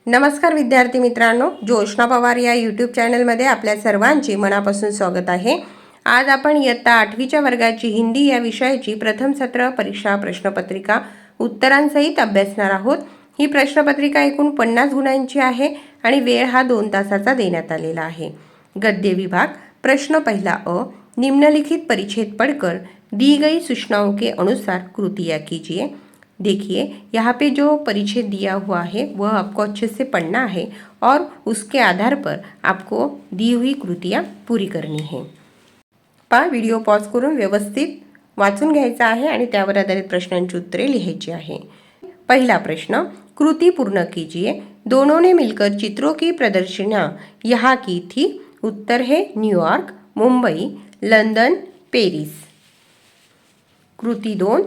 नमस्कार विद्यार्थी मित्रांनो, जोशना पवार या यूट्यूब चॅनलमध्ये आपल्या सर्वांचे मनापासून स्वागत आहे। आज आपण इयत्ता 8वीच्या वर्गाची हिंदी या विषयाची प्रथम सत्र परीक्षा प्रश्नपत्रिका उत्तरांसहित अभ्यासणार आहोत। ही प्रश्नपत्रिका एकूण 50 गुणांची आहे आणि वेळ हा 2 तासाचा देण्यात आलेला आहे। गद्य विभाग प्रश्न पहला अ, निम्नलिखित परिच्छेद पढ़कर दी गई सूचनाओं के अनुसार कृतियाँ कीजिए। देखिए यहाँ पे जो परिच्छेद दिया हुआ है वह आपको अच्छे से पढ़ना है और उसके आधार पर आपको दी हुई कृतियाँ पूरी करनी है। व्हिडिओ पॉज करून व्यवस्थित वाचून घ्यायचा आहे आणि त्यावर आधारित प्रश्नांची उत्तरे लिहायची आहे। पहला प्रश्न, कृति पूर्ण कीजिए। दोनों ने मिलकर चित्रों की प्रदर्शनियाँ यहाँ की थी। उत्तर है न्यूयॉर्क, मुंबई, लंदन, पेरिस। कृति 2,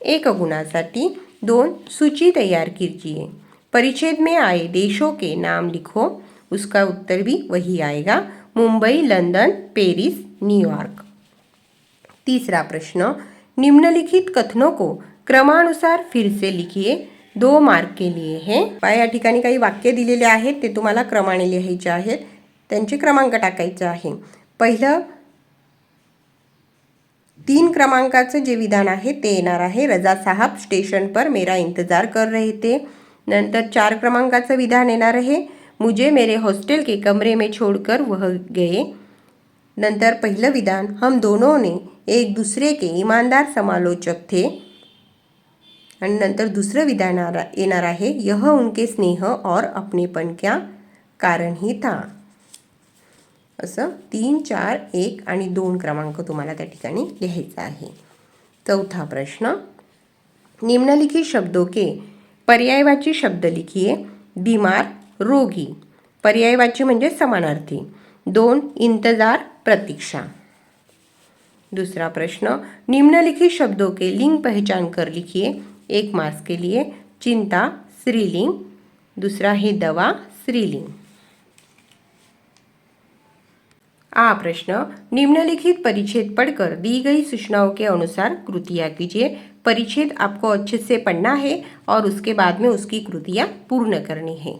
1 गुणासाठी 2 सूची तैयार कीजिए। परिच्छेद में आए देशों के नाम लिखो। उसका उत्तर भी वही आएगा, मुंबई, लंदन, पेरिस, न्यूयॉर्क। तीसरा प्रश्न, निम्नलिखित कथनों को क्रमानुसार फिर से लिखिए। 2 मार्क के लिए है। या ठिकाणी काही वाक्य दिलेले आहेत, ते तुम्हाला क्रमाने लिहायचे आहेत, त्यांचे क्रमांक टाकायचे आहे। पहिलं 3 क्रमांकाचं जे विधान आहे ते येणार आहे, रजा साहब स्टेशन पर मेरा इंतजार कर रहे थे। नंतर 4 क्रमांकाचं विधान येणार आहे, मुझे मेरे हॉस्टल के कमरे में छोड़कर वह गए। नंतर पहिलं विधान, हम दोनों ने एक दूसरे के ईमानदार समालोचक थे। आणि नंतर दुसरं विधान येणार आहे, यह उनके स्नेह और अपनेपन का कारण ही था। असं 3, 4, 1 आणि 2 क्रमांक तुम्हाला त्या ठिकाणी लिहायचा आहे। चौथा प्रश्न, निम्नलिखित शब्दों के पर्यायवाची शब्द लिखिए। बीमार, रोगी, पर्यायवाची म्हणजे समानार्थी। 2 इंतजार, प्रतीक्षा। दूसरा प्रश्न, निम्नलिखित शब्दों के लिंग पहचान कर लिखिए। 1 मार्क्स के लिए चिंता स्त्रीलिंग, दूसरा है दवा स्त्रीलिंग। आ प्रश्न, निम्नलिखित परिच्छेद पढ़कर दी गई सूचनाओं के अनुसार कृतियाँ कीजिए। परिच्छेद आपको अच्छे से पढ़ना है और उसके बाद में उसकी कृतियाँ पूर्ण करनी है।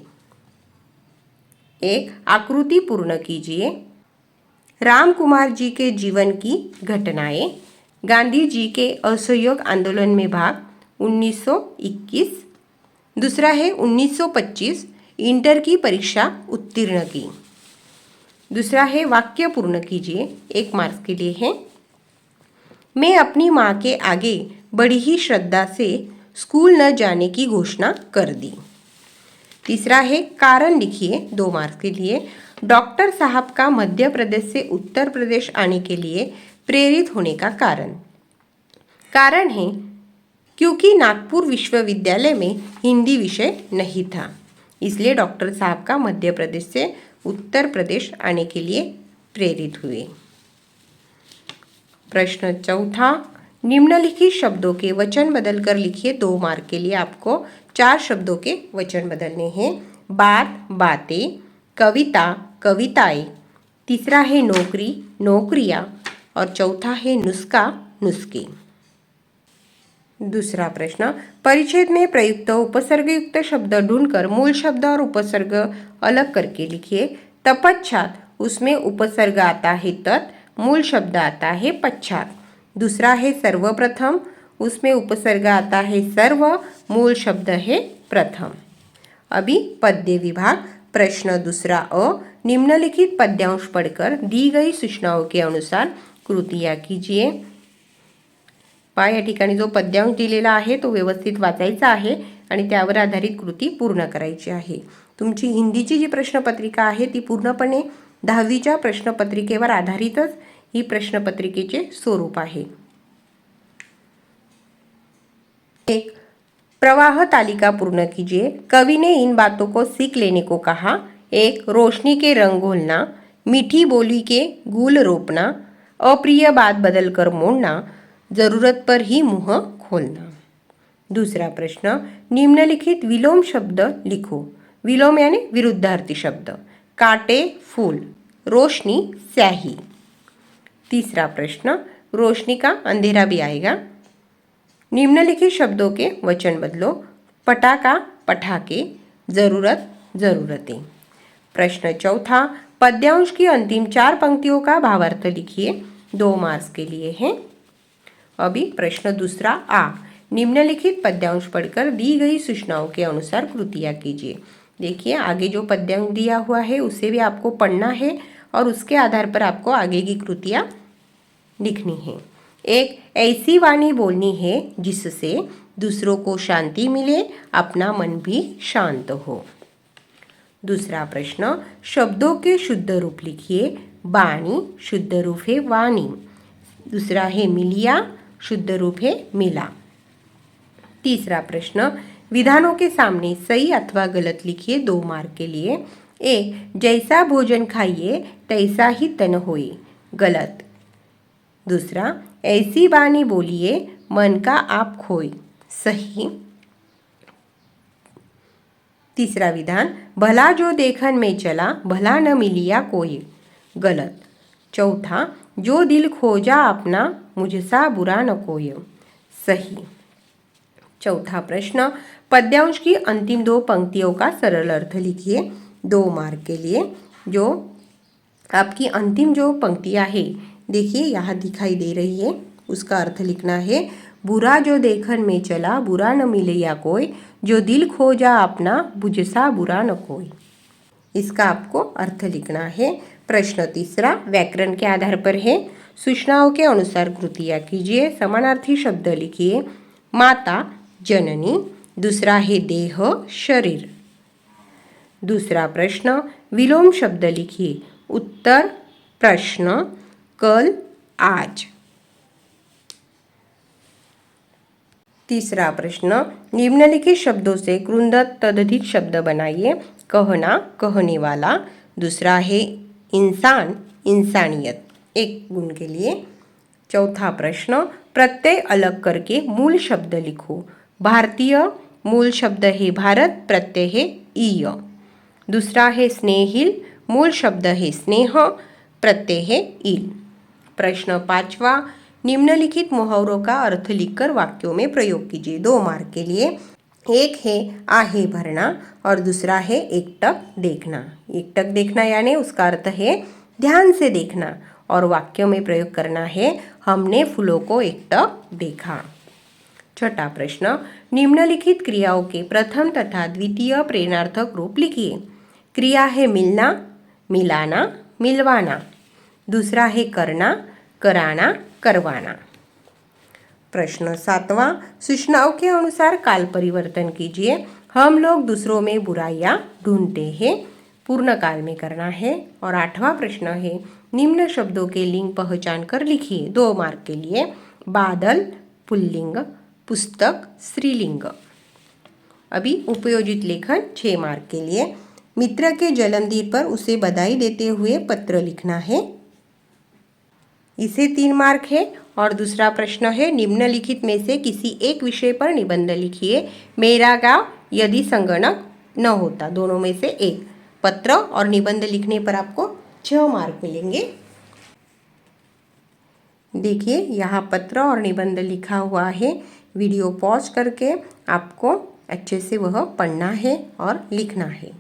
1, आकृति पूर्ण कीजिए। राम कुमार जी के जीवन की घटनाएं। गांधी जी के असहयोग आंदोलन में भाग 1921। दूसरा है 1925 इंटर की परीक्षा उत्तीर्ण की। दूसरा है वाक्य पूर्ण कीजिए, 1 मार्क्स के लिए है। मैं अपनी माँ के आगे बड़ी ही श्रद्धा से स्कूल न जाने की घोषणा कर दी। तीसरा है कारण लिखिए, 2 मार्क्स के लिए। डॉक्टर साहब का मध्य प्रदेश से उत्तर प्रदेश आने के लिए प्रेरित होने का कारण है क्योंकि नागपुर विश्वविद्यालय में हिंदी विषय नहीं था, इसलिए डॉक्टर साहब का मध्य प्रदेश से उत्तर प्रदेश आने के लिए प्रेरित हुए। प्रश्न चौथा, निम्नलिखित शब्दों के वचन बदलकर लिखिए। 2 मार्क के लिए आपको 4 शब्दों के वचन बदलने हैं। बात, बातें, कविता, कविताएं। तीसरा है नौकरी, नौकरियां, और चौथा है नुस्खा, नुस्खे। दूसरा प्रश्न, परिच्छेद में प्रयुक्त उपसर्गयुक्त शब्द ढूंढकर मूल शब्द और उपसर्ग अलग करके लिखिए। तपच्छात, उसमें उपसर्ग आता है तत्, मूल शब्द आता है पश्चात। दूसरा है सर्वप्रथम, उसमें उपसर्ग आता है सर्व, मूल शब्द है प्रथम। अभी पद्य विभाग प्रश्न दूसरा अ, निम्नलिखित पद्यांश पढ़कर दी गई सूचनाओं के अनुसार कृतियाँ कीजिए। या ठिकाणी जो पद्यांश दिलेला आहे तो व्यवस्थित वाचायचा आहे आणि त्यावर आधारित कृती पूर्ण करायची आहे। तुमची हिंदीची जी प्रश्नपत्रिका आहे ती पूर्णपणे 10वीच्या प्रश्नपत्रिकेवर आधारितच ही प्रश्नपत्रिकेचे स्वरूप आहे। 1, प्रवाह तालिका पूर्ण कीजिए। कवि ने इन बातों को सीख लेने को कहा। 1, रोशनी के रंग घोलना, मीठी बोली के गुल रोपना, अप्रिय बात बदल कर मोड़ना, जरूरत पर ही मुंह खोलना। दूसरा प्रश्न, निम्नलिखित विलोम शब्द लिखो। विलोम यानी विरुद्धार्थी शब्द। कांटे, फूल, रोशनी, स्याही। तीसरा प्रश्न, रोशनी का अंधेरा भी आएगा। निम्नलिखित शब्दों के वचन बदलो। पटाखा, पटाखे, जरूरत, ज़रूरतें। प्रश्न चौथा, पद्यांश की अंतिम 4 पंक्तियों का भावार्थ लिखिए। 2 मार्क्स के लिए है। अभी प्रश्न दूसरा आ, निम्नलिखित पद्यांश पढ़कर दी गई सूचनाओं के अनुसार कृतियाँ कीजिए। देखिए आगे जो पद्यांश दिया हुआ है उसे भी आपको पढ़ना है और उसके आधार पर आपको आगे की कृतियाँ लिखनी है। एक, ऐसी वाणी बोलनी है जिससे दूसरों को शांति मिले, अपना मन भी शांत हो। दूसरा प्रश्न, शब्दों के शुद्ध रूप लिखिए। बाणी शुद्ध रूप है वाणी। दूसरा है मिलिया, शुद्ध रूप है मिला। तीसरा प्रश्न, विधानों के सामने सही अथवा गलत लिखिए। 2 मार्क के लिए। ए, जैसा भोजन खाइए तैसा ही तन होए, गलत। दूसरा, ऐसी बानी बोलिए मन का आप खोए, सही। तीसरा विधान, भला जो देखन में चला भला न मिलिया कोई, गलत। चौथा, जो दिल खोजा अपना मुझसा बुरा न कोई, सही। चौथा प्रश्न, पद्यांश की अंतिम 2 पंक्तियों का सरल अर्थ लिखिए। 2 मार्क के लिए। जो आपकी अंतिम जो पंक्तियाँ है देखिए यहाँ दिखाई दे रही है, उसका अर्थ लिखना है। बुरा जो देखन में चला बुरा न मिले या कोई, जो दिल खोजा अपना बुझसा बुरा न कोई। इसका आपको अर्थ लिखना है। प्रश्न तीसरा व्याकरण के आधार पर है। सूचनाओं के अनुसार कृतियाँ कीजिए। समानार्थी शब्द लिखिए। माता जननी, दूसरा है देह शरीर। दूसरा प्रश्न, विलोम शब्द लिखिए। उत्तर प्रश्न, कल आज। तीसरा प्रश्न, निम्नलिखित शब्दों से कृंदक तद्धित शब्द बनाइए। कहना कहने वाला। दूसरा है इंसान इंसानियत, 1 गुण के लिए। चौथा प्रश्न, प्रत्यय अलग करके मूल शब्द लिखो। भारतीय, मूल शब्द है भारत, प्रत्यय है ईय। दूसरा है स्नेहिल, मूल शब्द है स्नेह, प्रत्यय है इल। प्रश्न 5वां, निम्नलिखित मुहावरों का अर्थ लिखकर वाक्यों में प्रयोग कीजिए। 2 मार्क के लिए। एक है आहे भरना और दूसरा है एकटक देखना। एकटक देखना यानी उसका अर्थ है ध्यान से देखना और वाक्यों में प्रयोग करना है हमने फूलों को एकटक देखा। छठा प्रश्न, निम्नलिखित क्रियाओं के प्रथम तथा द्वितीय प्रेरणार्थक रूप लिखिए। क्रिया है मिलना, मिलाना, मिलवाना। दूसरा है करना, कराना, करवाना। प्रश्न 7वां, सूचनाओं के अनुसार काल परिवर्तन कीजिए। हम लोग दूसरों में बुराइयां ढूंढते हैं, पूर्ण काल में करना है। और 8वां प्रश्न है, निम्न शब्दों के लिंग पहचान कर लिखिए। 2 मार्क के लिए। बादल पुल्लिंग, पुस्तक स्त्रीलिंग। अभी उपयोजित लेखन 6 मार्क के लिए। मित्र के जन्मदिन पर उसे बधाई देते हुए पत्र लिखना है, इसे 3 मार्क है। और दूसरा प्रश्न है, निम्नलिखित में से किसी एक विषय पर निबंध लिखिए। मेरा गांव यदि संगणक न होता, दोनों में से एक। पत्र और निबंध लिखने पर आपको 6 मार्क मिलेंगे। देखिए यहाँ पत्र और निबंध लिखा हुआ है। वीडियो पॉज करके आपको अच्छे से वह पढ़ना है और लिखना है।